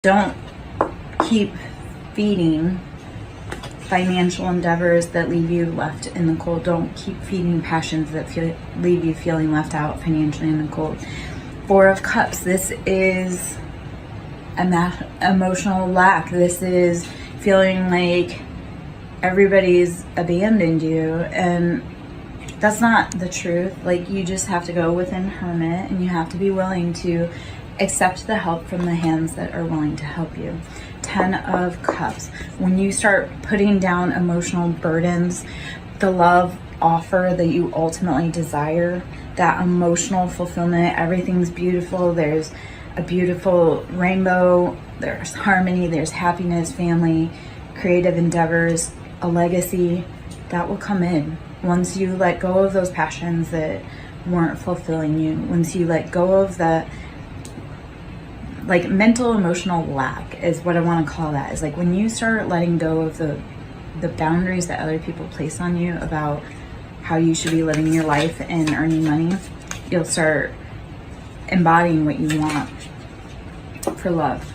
Don't keep feeding financial endeavors that leave you left in the cold. Don't keep feeding passions that leave you feeling left out financially in the cold. Four of Cups, this is emotional lack. This is feeling like everybody's abandoned you, and that's not the truth. Like, you just have to go within hermit, and you have to be willing to accept the help from the hands that are willing to help you. 10 of Cups. When you start putting down emotional burdens, the love offer that you ultimately desire, that emotional fulfillment, everything's beautiful. There's a beautiful rainbow. There's harmony. There's happiness, family, creative endeavors, a legacy that will come in once you let go of those passions that weren't fulfilling you. Once you let go of the mental emotional lack is what I want to call that. Is like when you start letting go of the boundaries that other people place on you about how you should be living your life and earning money, you'll start embodying what you want for love.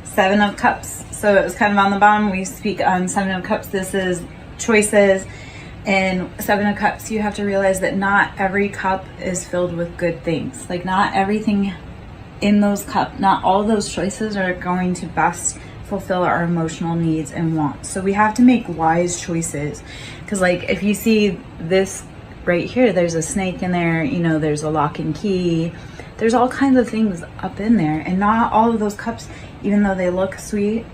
7 of Cups. So it was kind of on the bottom. We speak on 7 of Cups. This is choices. And 7 of Cups, you have to realize that not every cup is filled with good things. Like, not everything in those cups, not all those choices are going to best fulfill our emotional needs and wants. So we have to make wise choices. Because, like, if you see this right here, there's a snake in there, you know, there's a lock and key, there's all kinds of things up in there. And not all of those cups, even though they look sweet,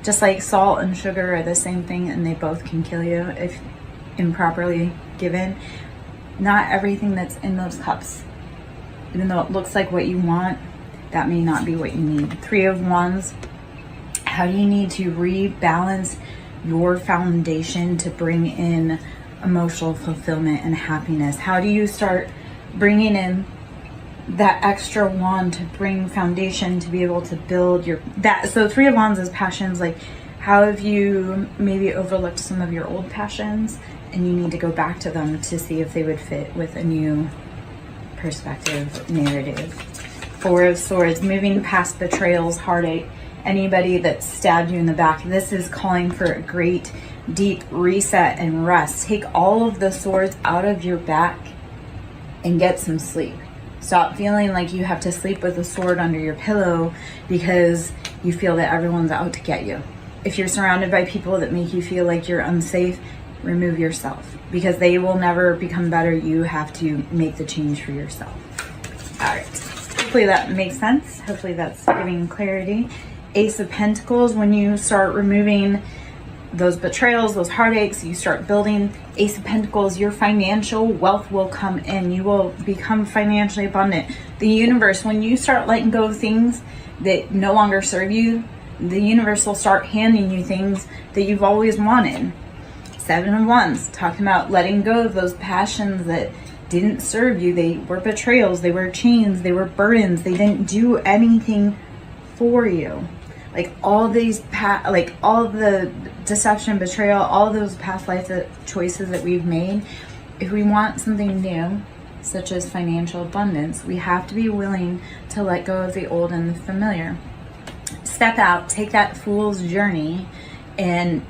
just like salt and sugar are the same thing, and they both can kill you if improperly given. Not everything that's in those cups, even though it looks like what you want, that may not be what you need. 3 of Wands. How do you need to rebalance your foundation to bring in emotional fulfillment and happiness? How do you start bringing in that extra wand to bring foundation to be able to build your that? So 3 of Wands is passions. Like, how have you maybe overlooked some of your old passions, and you need to go back to them to see if they would fit with a new perspective, narrative. 4 of Swords, moving past betrayals, heartache, anybody that stabbed you in the back. This is calling for a great deep reset and rest. Take all of the swords out of your back and get some sleep. Stop feeling like you have to sleep with a sword under your pillow because you feel that everyone's out to get you. If you're surrounded by people that make you feel like you're unsafe, remove yourself, because they will never become better. You have to make the change for yourself. All right. Hopefully that makes sense. Hopefully that's giving clarity. Ace of Pentacles, when you start removing those betrayals, those heartaches, you start building Ace of Pentacles, your financial wealth will come in. You will become financially abundant. The universe, when you start letting go of things that no longer serve you, the universe will start handing you things that you've always wanted. 7 of Wands, talking about letting go of those passions that didn't serve you. They were betrayals, they were chains, they were burdens, they didn't do anything for you. Like, all these all the deception, betrayal, all those past life choices that we've made, if we want something new, such as financial abundance, we have to be willing to let go of the old and the familiar. Step out, take that fool's journey, and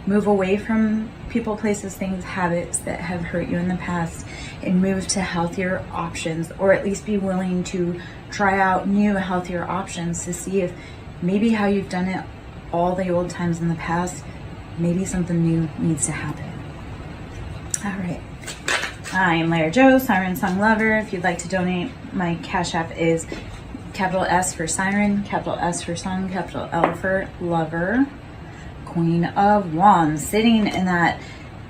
move away from people, places, things, habits that have hurt you in the past, and move to healthier options, or at least be willing to try out new, healthier options to see if maybe how you've done it all the old times in the past, maybe something new needs to happen. All right. I am Lara Jo, SirenSong Lover. If you'd like to donate, my Cash App is capital S for Siren, capital S for Song, capital L for Lover. Queen of Wands, sitting in that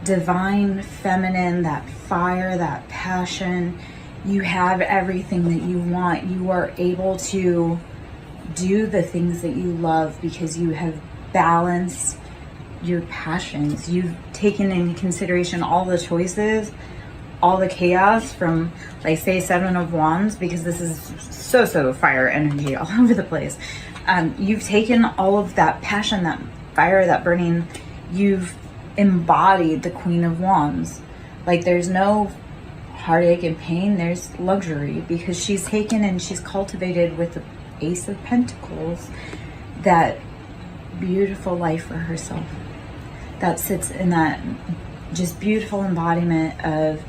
divine feminine, that fire, that passion. You have everything that you want. You are able to do the things that you love because you have balanced your passions. You've taken into consideration all the choices, all the chaos from, like, say, 7 of Wands, because this is so fire energy all over the place. You've taken all of that passion, that fire, that burning, you've embodied the Queen of Wands. Like, there's no heartache and pain, there's luxury, because she's taken and she's cultivated with the Ace of Pentacles that beautiful life for herself, that sits in that just beautiful embodiment of,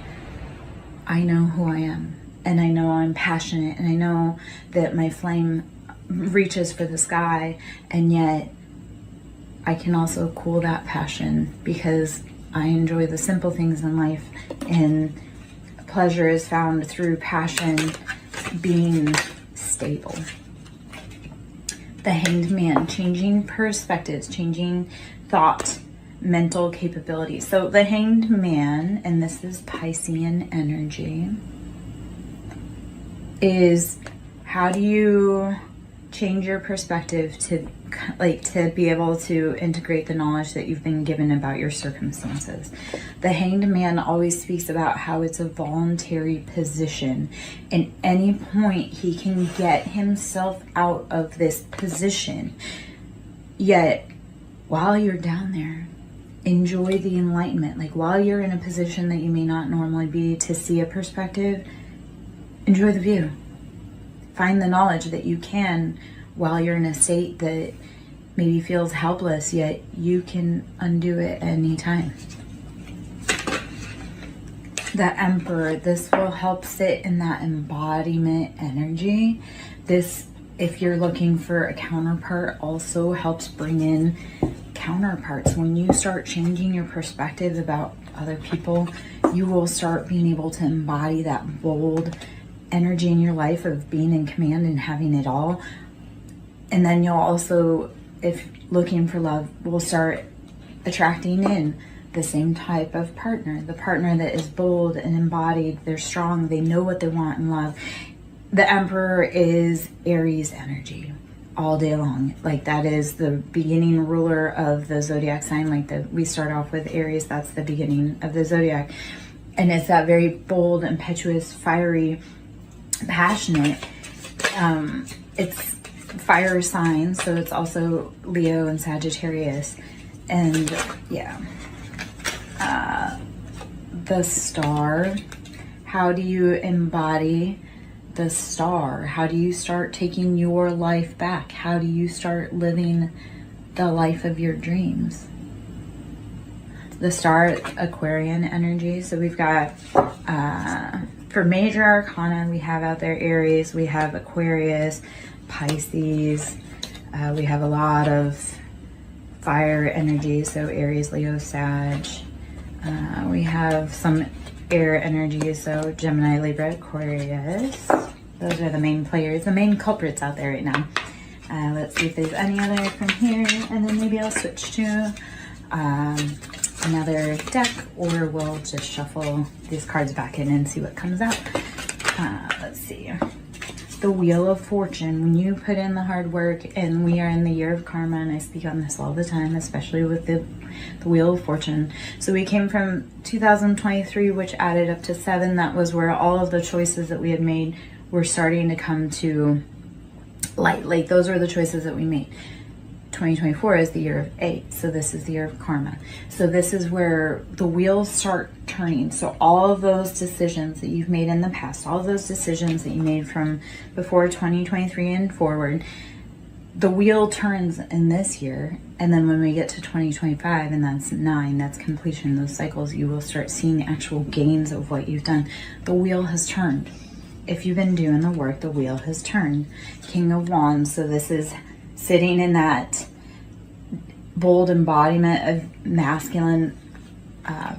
I know who I am, and I know I'm passionate, and I know that my flame reaches for the sky, and yet I can also cool that passion because I enjoy the simple things in life, and pleasure is found through passion being stable. The Hanged Man, changing perspectives, changing thought, mental capabilities. So the Hanged Man, and this is Piscean energy, is how do you change your perspective to be able to integrate the knowledge that you've been given about your circumstances. The Hanged Man always speaks about how it's a voluntary position. At any point he can get himself out of this position. Yet while you're down there, enjoy the enlightenment. Like while you're in a position that you may not normally be to see a perspective, enjoy the view. Find the knowledge that you can while you're in a state that maybe feels helpless, yet you can undo it at any time. The Emperor, this will help sit in that embodiment energy. This, if you're looking for a counterpart, also helps bring in counterparts. When you start changing your perspective about other people, you will start being able to embody that bold energy in your life of being in command and having it all. And then you'll also, if looking for love, will start attracting in the same type of partner, the partner that is bold and embodied, they're strong, they know what they want in love. The Emperor is Aries energy all day long. Like that is the beginning ruler of the zodiac sign. We start off with Aries, that's the beginning of the zodiac. And it's that very bold, impetuous, fiery, passionate. It's fire signs, so it's also Leo and Sagittarius. And yeah, the Star, how do you embody the Star? How do you start taking your life back? How do you start living the life of your dreams? The Star, Aquarian energy. So we've got for major arcana, we have out there Aries, we have Aquarius, Pisces, we have a lot of fire energy, so Aries, Leo, Sag. We have some air energy, so Gemini, Libra, Aquarius. Those are the main players, the main culprits out there right now. Let's see if there's any other from here, and then maybe I'll switch to another deck, or we'll just shuffle these cards back in and see what comes out. Let's see. The Wheel of Fortune. When you put in the hard work, and we are in the year of karma, and I speak on this all the time, especially with the Wheel of Fortune. So we came from 2023, which added up to 7. That was where all of the choices that we had made were starting to come to light. Like those were the choices that we made. 2024 is the year of 8, so this is the year of karma. So this is where the wheels start turning. So all of those decisions that you've made in the past, all of those decisions that you made from before 2023 and forward, the wheel turns in this year. And then when we get to 2025, and that's 9, that's completion, those cycles, you will start seeing actual gains of what you've done. The wheel has turned. If you've been doing the work, the wheel has turned. King of Wands, so this is sitting in that bold embodiment of masculine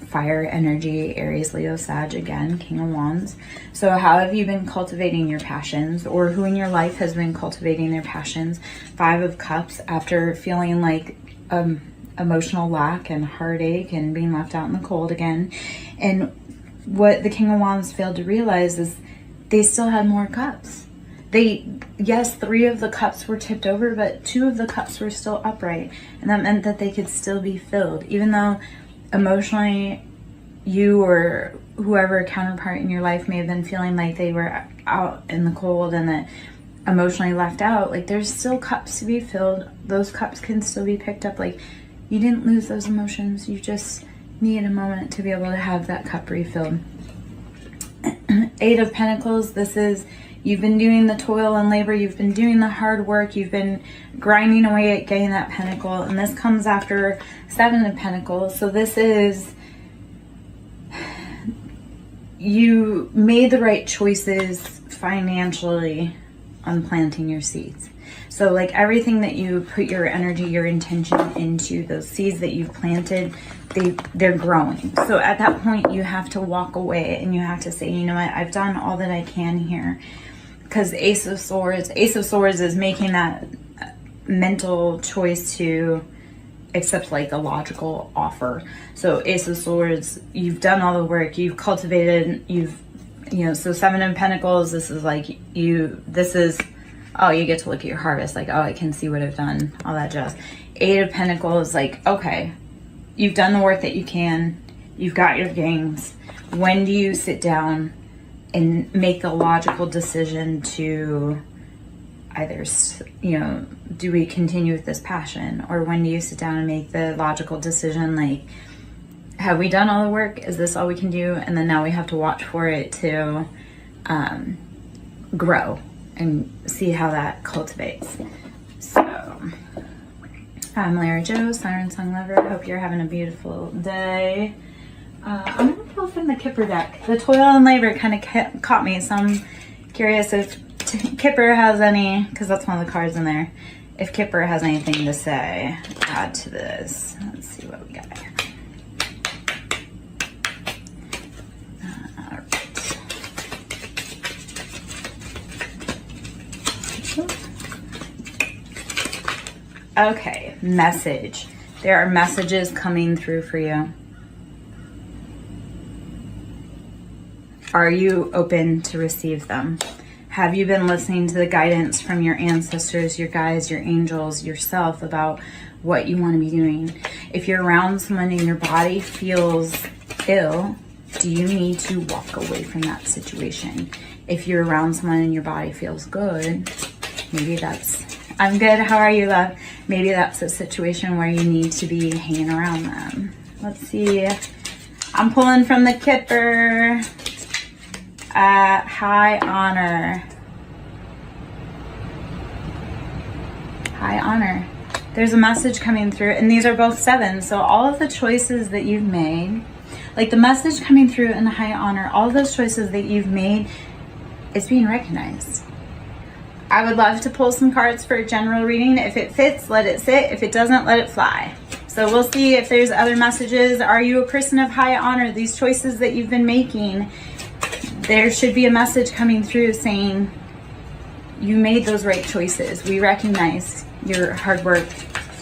fire energy, Aries, Leo, Sag, again, King of Wands. So how have you been cultivating your passions, or who in your life has been cultivating their passions? 5 of Cups, after feeling like emotional lack and heartache and being left out in the cold again. And what the King of Wands failed to realize is they still had more cups. Yes, 3 of the cups were tipped over, but 2 of the cups were still upright. And that meant that they could still be filled. Even though emotionally you or whoever counterpart in your life may have been feeling like they were out in the cold and that emotionally left out, like there's still cups to be filled. Those cups can still be picked up. Like you didn't lose those emotions. You just need a moment to be able to have that cup refilled. 8 of Pentacles, this is You've been doing the toil and labor, you've been doing the hard work, you've been grinding away at getting that pentacle, and this comes after 7 of Pentacles. So this is, you made the right choices financially on planting your seeds. So like everything that you put your energy, your intention into, those seeds that you've planted, they're growing. So at that point you have to walk away and you have to say, you know what, I've done all that I can here. Because Ace of Swords is making that mental choice to accept like a logical offer. So Ace of Swords, you've done all the work, you've cultivated, so 7 of Pentacles, this is like oh, you get to look at your harvest, like, oh, I can see what I've done, all that jazz. 8 of Pentacles, like, okay, you've done the work that you can, you've got your gains. When do you sit down and make the logical decision to either, do we continue with this passion? Or when do you sit down and make the logical decision, like, have we done all the work? Is this all we can do? And then now we have to watch for it to grow and see how that cultivates. So, I'm Lara Jo, SirenSong lover. Hope you're having a beautiful day. I'm going to pull from the Kipper deck. The toil and labor kind of caught me, so I'm curious if Kipper has any, because that's one of the cards in there, if Kipper has anything to say, add to this. Let's see what we got here. Okay, message. There are messages coming through for you. Are you open to receive them? Have you been listening to the guidance from your ancestors, your guides, your angels, yourself about what you want to be doing? If you're around someone and your body feels ill, do you need to walk away from that situation? If you're around someone and your body feels good, maybe that's, I'm good, how are you, love? Maybe that's a situation where you need to be hanging around them. Let's see. I'm pulling from the Kipper. High honor. High honor. There's a message coming through, and these are both 7. So all of the choices that you've made, like the message coming through in the high honor, all of those choices that you've made is being recognized. I would love to pull some cards for a general reading. If it fits, let it sit. If it doesn't, let it fly. So we'll see if there's other messages. Are you a person of high honor? These choices that you've been making, there should be a message coming through saying you made those right choices. We recognize your hard work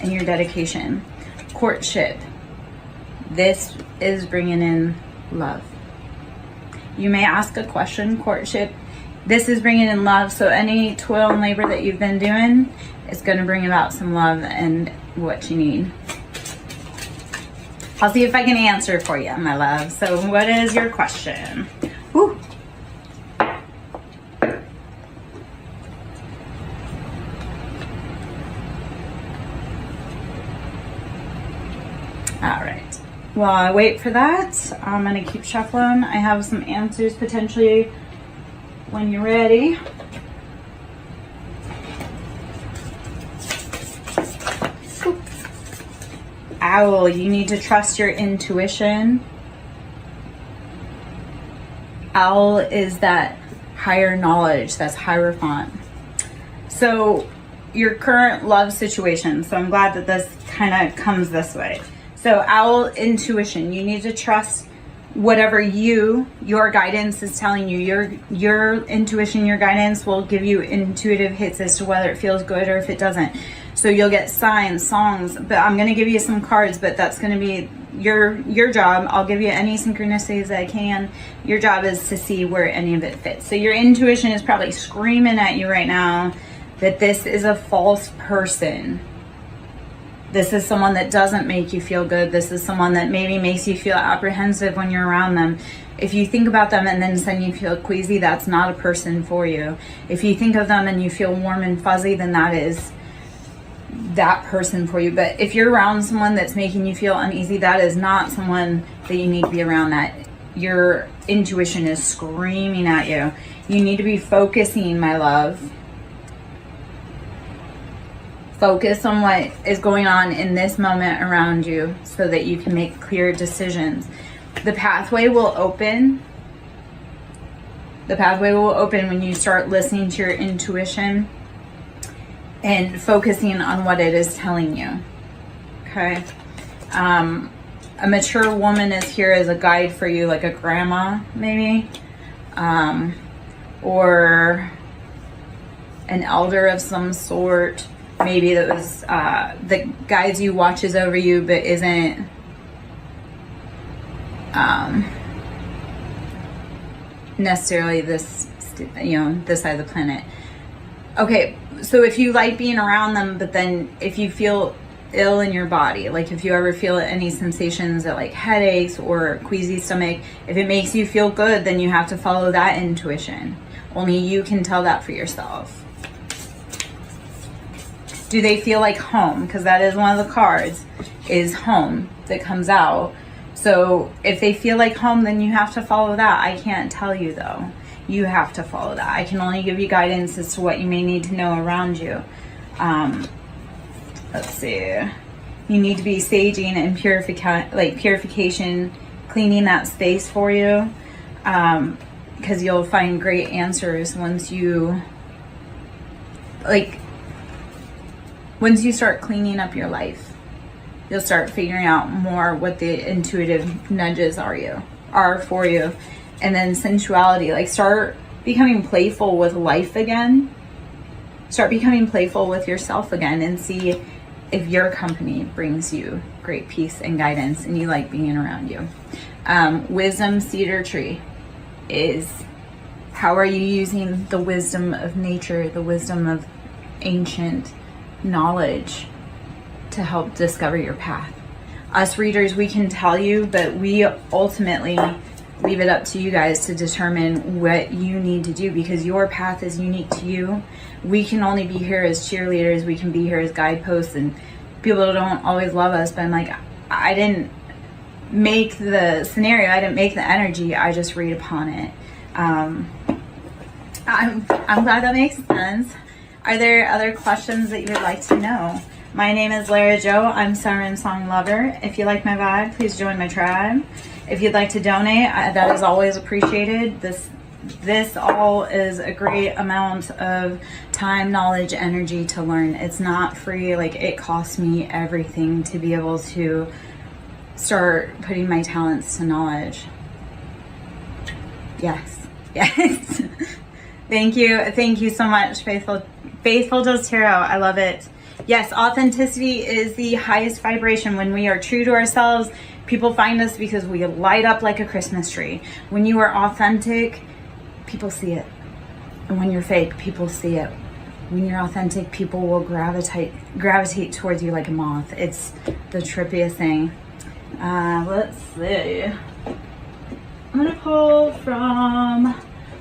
and your dedication. Courtship. This is bringing in love. You may ask a question, courtship. This is bringing in love. So any toil and labor that you've been doing is going to bring about some love and what you need. I'll see if I can answer for you, my love. So what is your question? Whew. All right. While I wait for that, I'm going to keep shuffling. I have some answers potentially when you're ready. Owl, you need to trust your intuition. Owl is that higher knowledge, that's Hierophant. So your current love situation, so I'm glad that this kind of comes this way. So owl, intuition, you need to trust whatever your guidance is telling you. Your intuition, your guidance will give you intuitive hits as to whether it feels good or if it doesn't. So you'll get signs, songs, but I'm going to give you some cards, but that's going to be your job. I'll give you any synchronicities that I can. Your job is to see where any of it fits. So your intuition is probably screaming at you right now that this is a false person. This is someone that doesn't make you feel good. This is someone that maybe makes you feel apprehensive when you're around them. If you think about them and then suddenly you feel queasy, that's not a person for you. If you think of them and you feel warm and fuzzy, then that is that person for you. But if you're around someone that's making you feel uneasy, that is not someone that you need to be around. That your intuition is screaming at you. You need to be focusing, my love. Focus on what is going on in this moment around you so that you can make clear decisions. The pathway will open. The pathway will open when you start listening to your intuition and focusing on what it is telling you. Okay? A mature woman is here as a guide for you, like a grandma, maybe. Or an elder of some sort. Maybe that was that guides you, watches over you, but isn't necessarily this, this side of the planet. Okay, so if you like being around them, but then if you feel ill in your body, like if you ever feel any sensations of like headaches or queasy stomach, if it makes you feel good, then you have to follow that intuition. Only you can tell that for yourself. Do they feel like home? Because that is one of the cards, is home that comes out. So if they feel like home, then you have to follow that. I can't tell you though. You have to follow that. I can only give you guidance as to what you may need to know around you. Let's see. You need to be saging and purification, cleaning that space for you. Because you'll find great answers once you start cleaning up your life. You'll start figuring out more what the intuitive nudges are for you. And then sensuality, like start becoming playful with life again. Start becoming playful with yourself again and see if your company brings you great peace and guidance and you like being around you. Wisdom cedar tree is, how are you using the wisdom of nature, the wisdom of ancient knowledge to help discover your path? Us readers, we can tell you, but we ultimately leave it up to you guys to determine what you need to do, because your path is unique to you. We can only be here as cheerleaders. We can be here as guideposts, and people don't always love us, but I'm like, I didn't make the scenario. I didn't make the energy. I just read upon it. I'm glad that makes sense. Are there other questions that you would like to know? My name is Lara Jo. I'm SirenSong Lover. If you like my vibe, please join my tribe. If you'd like to donate, that is always appreciated. This all is a great amount of time, knowledge, energy to learn. It's not free. Like, it costs me everything to be able to start putting my talents to knowledge. Yes. Thank you so much, Faithful Does Tarot. I love it. Yes, authenticity is the highest vibration. When we are true to ourselves, people find us because we light up like a Christmas tree. When you are authentic, people see it. And when you're fake, people see it. When you're authentic, people will gravitate towards you like a moth. It's the trippiest thing. Let's see. I'm gonna pull from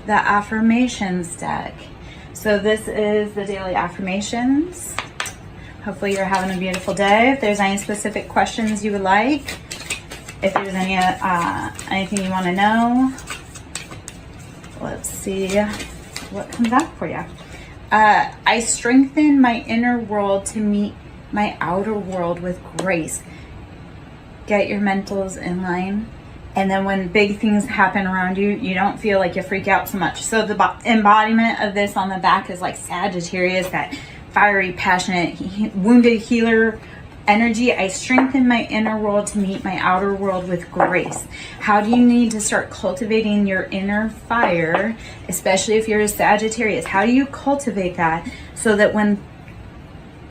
the affirmations deck. So this is the daily affirmations. Hopefully you're having a beautiful day. If there's any specific questions you would like, if there's anything you want to know, let's see what comes out for you. I strengthen my inner world to meet my outer world with grace. Get your mentals in line. And then when big things happen around you, you don't feel like you freak out so much. So the embodiment of this on the back is like Sagittarius, that fiery, passionate, wounded healer energy. I strengthen my inner world to meet my outer world with grace. How do you need to start cultivating your inner fire, especially if you're a Sagittarius? How do you cultivate that so that when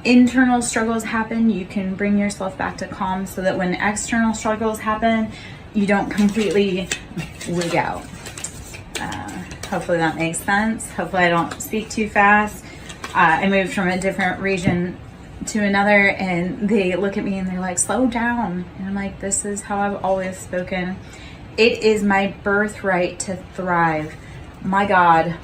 internal struggles happen, you can bring yourself back to calm, so that when external struggles happen, you don't completely wig out? Hopefully that makes sense. Hopefully I don't speak too fast. I moved from a different region to another, and they look at me and they're like, slow down. And I'm like, this is how I've always spoken. It is my birthright to thrive. My God,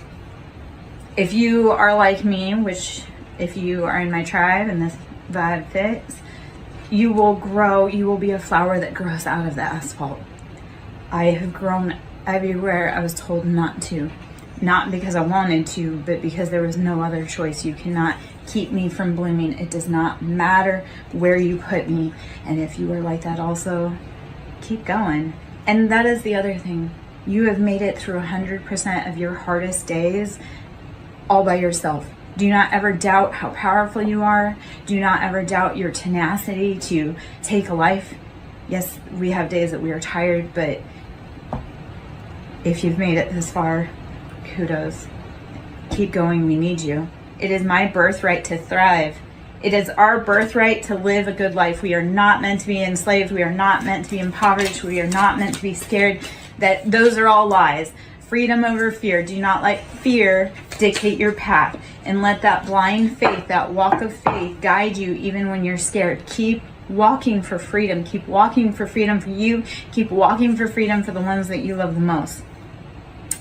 if you are like me, which if you are in my tribe and this vibe fits, you will grow. You will be a flower that grows out of the asphalt. I have grown everywhere I was told not to. Not because I wanted to, but because there was no other choice. You cannot keep me from blooming. It does not matter where you put me. And if you are like that also, keep going. And that is the other thing. You have made it through 100% of your hardest days all by yourself. Do not ever doubt how powerful you are. Do not ever doubt your tenacity to take a life. Yes, we have days that we are tired, but if you've made it this far, kudos. Keep going, we need you. It is my birthright to thrive. It is our birthright to live a good life. We are not meant to be enslaved. We are not meant to be impoverished. We are not meant to be scared. Those are all lies. Freedom over fear. Do not let fear dictate your path, and let that blind faith, that walk of faith, guide you even when you're scared. Keep walking for freedom. Keep walking for freedom for you. Keep walking for freedom for the ones that you love the most.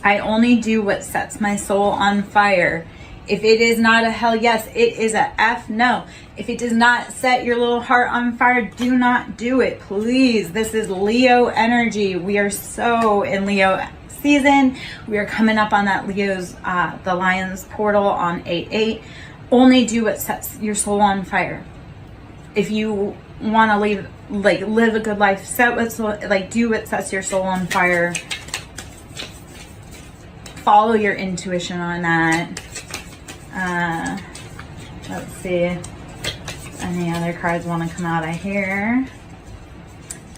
I only do what sets my soul on fire. If it is not a hell yes, it is a F no. If it does not set your little heart on fire, do not do it, please. This is Leo energy. We are so in Leo season. We are coming up on that Leo's, the Lion's portal on 8/8. Only do what sets your soul on fire. If you want to live a good life, do what sets your soul on fire. Follow your intuition on that. Let's see. Any other cards want to come out of here?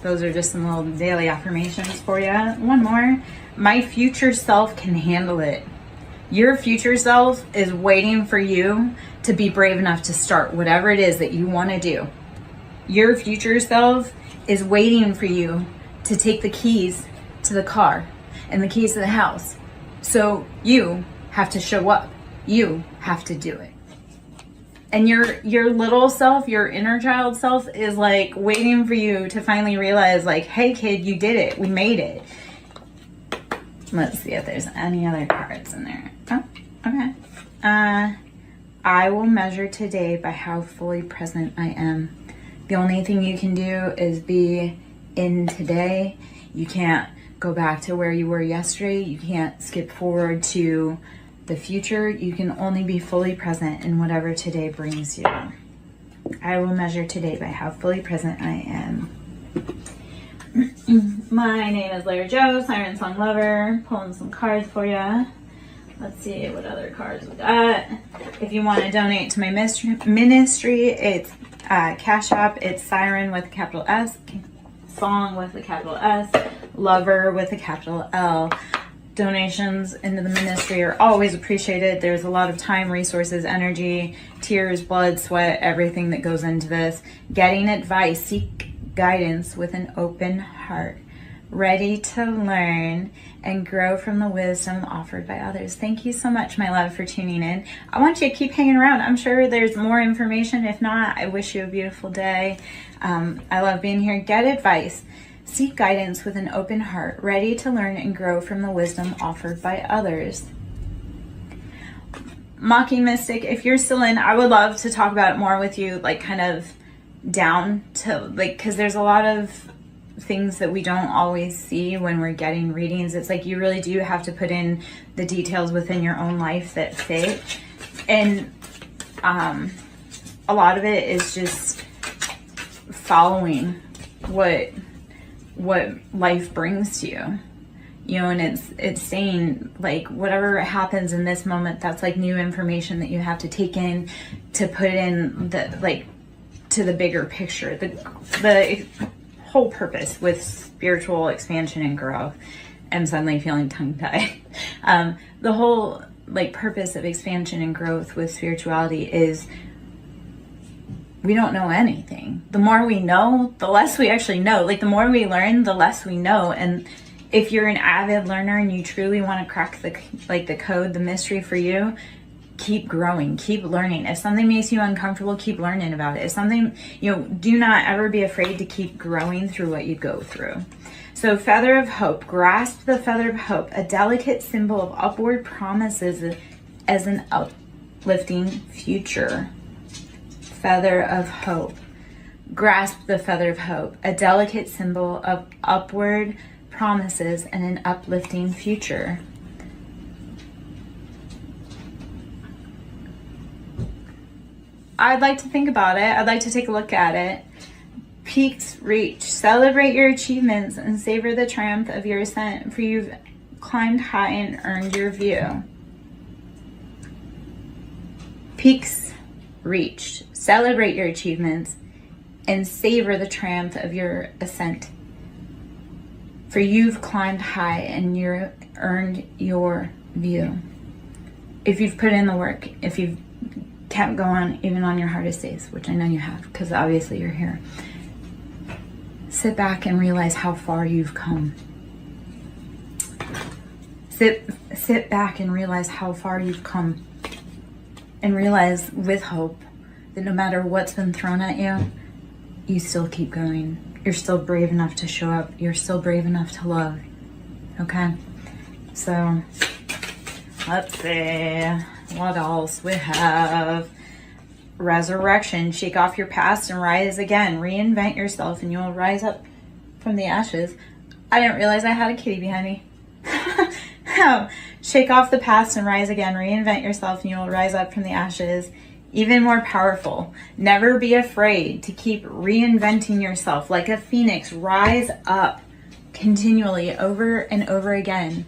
Those are just some little daily affirmations for you. One more. My future self can handle it. Your future self is waiting for you to be brave enough to start whatever it is that you want to do. Your future self is waiting for you to take the keys to the car and the keys to the house. So you have to show up. You have to do it. And your little self, your inner child self is like waiting for you to finally realize like, hey kid, you did it. We made it. Let's see if there's any other cards in there. Oh, okay. I will measure today by how fully present I am. The only thing you can do is be in today. You can't go back to where you were yesterday. You can't skip forward to the future. You can only be fully present in whatever today brings you. I will measure today by how fully present I am. My name is Larry Joe, SirenSong lover. Pulling some cards for you. Let's see what other cards we got. If you want to donate to my ministry, it's Cash App. It's Siren with a capital S, Song with a capital S, Lover with a capital L. Donations into the ministry are always appreciated. There's a lot of time, resources, energy, tears, blood, sweat, everything that goes into this. Getting advice, seek guidance with an open heart, ready to learn and grow from the wisdom offered by others. Thank you so much, my love, for tuning in. I want you to keep hanging around. I'm sure there's more information. If not, I wish you a beautiful day. I love being here. Get advice. Seek guidance with an open heart, ready to learn and grow from the wisdom offered by others. Mocking Mystic, if you're still in, I would love to talk about it more with you, like kind of down to like, because there's a lot of things that we don't always see when we're getting readings. It's like you really do have to put in the details within your own life that fit. And a lot of it is just following what life brings to you, you know, and it's saying like whatever happens in this moment, that's like new information that you have to take in to put in the like to the bigger picture, the whole purpose with spiritual expansion and growth. I'm suddenly feeling tongue-tied. The whole like purpose of expansion and growth with spirituality is we don't know anything. The more we know, the less we actually know. Like the more we learn, the less we know. And if you're an avid learner and you truly want to crack the code, the mystery for you, keep growing, keep learning. If something makes you uncomfortable, keep learning about it. If something, do not ever be afraid to keep growing through what you go through. So feather of hope, grasp the feather of hope, a delicate symbol of upward promises as an uplifting future. Feather of hope, grasp the feather of hope, a delicate symbol of upward promises, and an uplifting future. I'd like to think about it. I'd like to take a look at it. Peaks reached. Celebrate your achievements and savor the triumph of your ascent, for you've climbed high and earned your view. Peaks reached. Celebrate your achievements and savor the triumph of your ascent, for you've climbed high and you've earned your view. If you've put in the work, if you've kept going even on your hardest days, which I know you have, because obviously you're here, sit back and realize how far you've come. Sit back and realize how far you've come, and realize with hope that no matter what's been thrown at you, you still keep going. You're still brave enough to show up. You're still brave enough to love. Okay? So, let's see what else we have. Resurrection. Shake off your past and rise again. Reinvent yourself and you will rise up from the ashes. I didn't realize I had a kitty behind me. Shake off the past and rise again. Reinvent yourself and you will rise up from the ashes, even more powerful. Never be afraid to keep reinventing yourself like a phoenix. Rise up continually over and over again.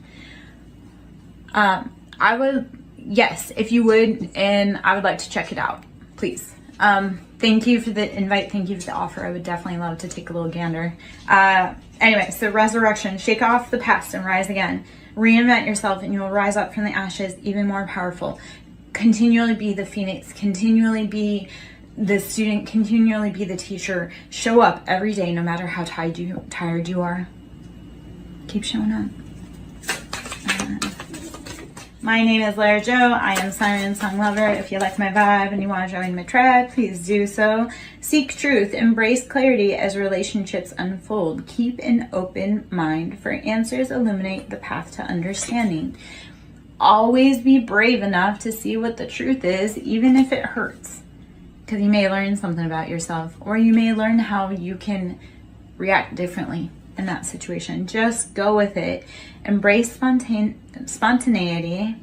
I would, yes, if you would, and I would like to check it out, please. Thank you for the invite. Thank you for the offer. I would definitely love to take a little gander. Anyway, so resurrection. Shake off the past and rise again. Reinvent yourself and you will rise up from the ashes, even more powerful. Continually be the phoenix. Continually be the student. Continually be the teacher. Show up every day, no matter how tired you are. Keep showing up. My name is Lara Jo. I am SirenSong lover. If you like my vibe and you want to join my tribe, please do so. Seek truth. Embrace clarity as relationships unfold. Keep an open mind, for answers illuminate the path to understanding. Always be brave enough to see what the truth is, even if it hurts. Because you may learn something about yourself, or you may learn how you can react differently in that situation. Just go with it. Embrace spontaneity.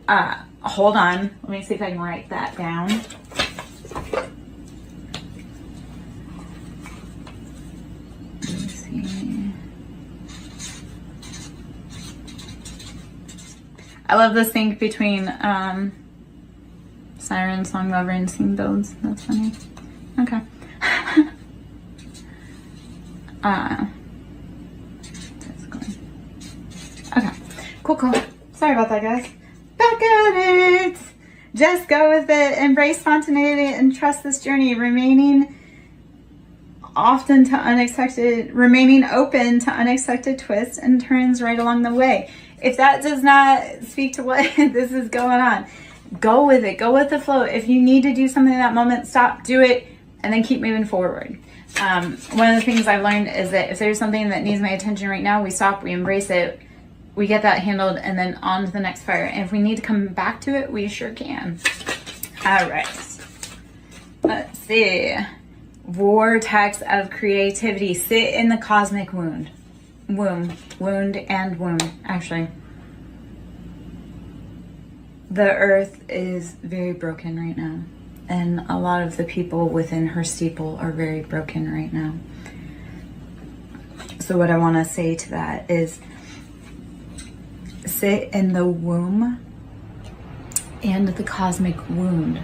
Hold on. Let me see if I can write that down. Let me see. I love the sync between SirenSong lover and Sing Builds. That's funny. Okay. That's going. Okay, cool. Sorry about that, guys. Back at it. Just go with it. Embrace spontaneity and trust this journey. Remaining open to unexpected twists and turns right along the way. If that does not speak to what this is going on, go with it. Go with the flow. If you need to do something in that moment, stop, do it, and then keep moving forward. One of the things I've learned is that if there's something that needs my attention right now, we stop, we embrace it, we get that handled, and then on to the next fire. And if we need to come back to it, we sure can. All right. Let's see. Vortex of creativity. Sit in the cosmic wound, actually. The earth is very broken right now. And a lot of the people within her steeple are very broken right now. So what I want to say to that is, sit in the womb and the cosmic wound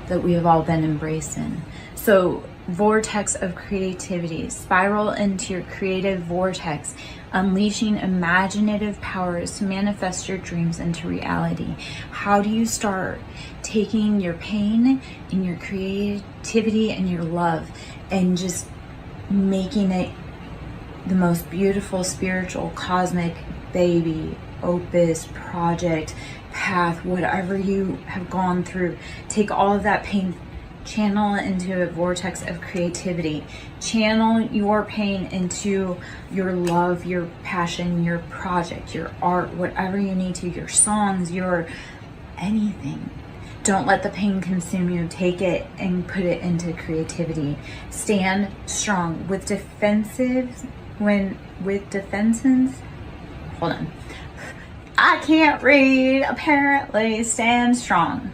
that we have all been embraced in. So vortex of creativity. Spiral into your creative vortex, unleashing imaginative powers to manifest your dreams into reality. How do you start? Taking your pain and your creativity and your love and just making it the most beautiful spiritual cosmic baby, opus, project, path, whatever you have gone through. Take all of that pain, channel it into a vortex of creativity. Channel your pain into your love, your passion, your project, your art, whatever you need to, your songs, your anything. Don't let the pain consume you. Take it and put it into creativity. Stand strong. With defenses, hold on. I can't read, apparently. Stand strong.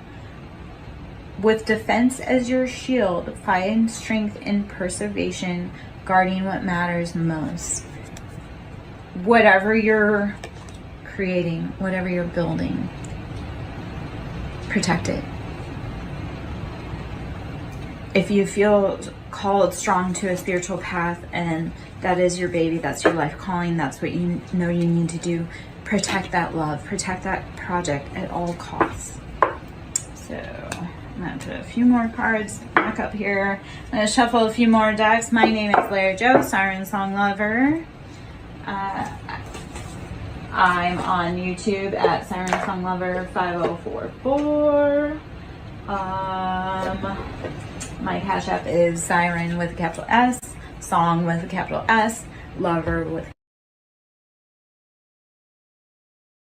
With defense as your shield, find strength in preservation, guarding what matters most. Whatever you're creating, whatever you're building, protect it. If you feel called strong to a spiritual path and that is your baby, that's your life calling, that's what you know you need to do, protect that love, protect that project at all costs. So I'm going to put a few more cards back up here. I'm going to shuffle a few more decks. My name is Blair Jo, SirenSong Lover. I'm on YouTube at SirenSong Lover 5044. My Cash App is Siren with a capital S, Song with a capital S, Lover with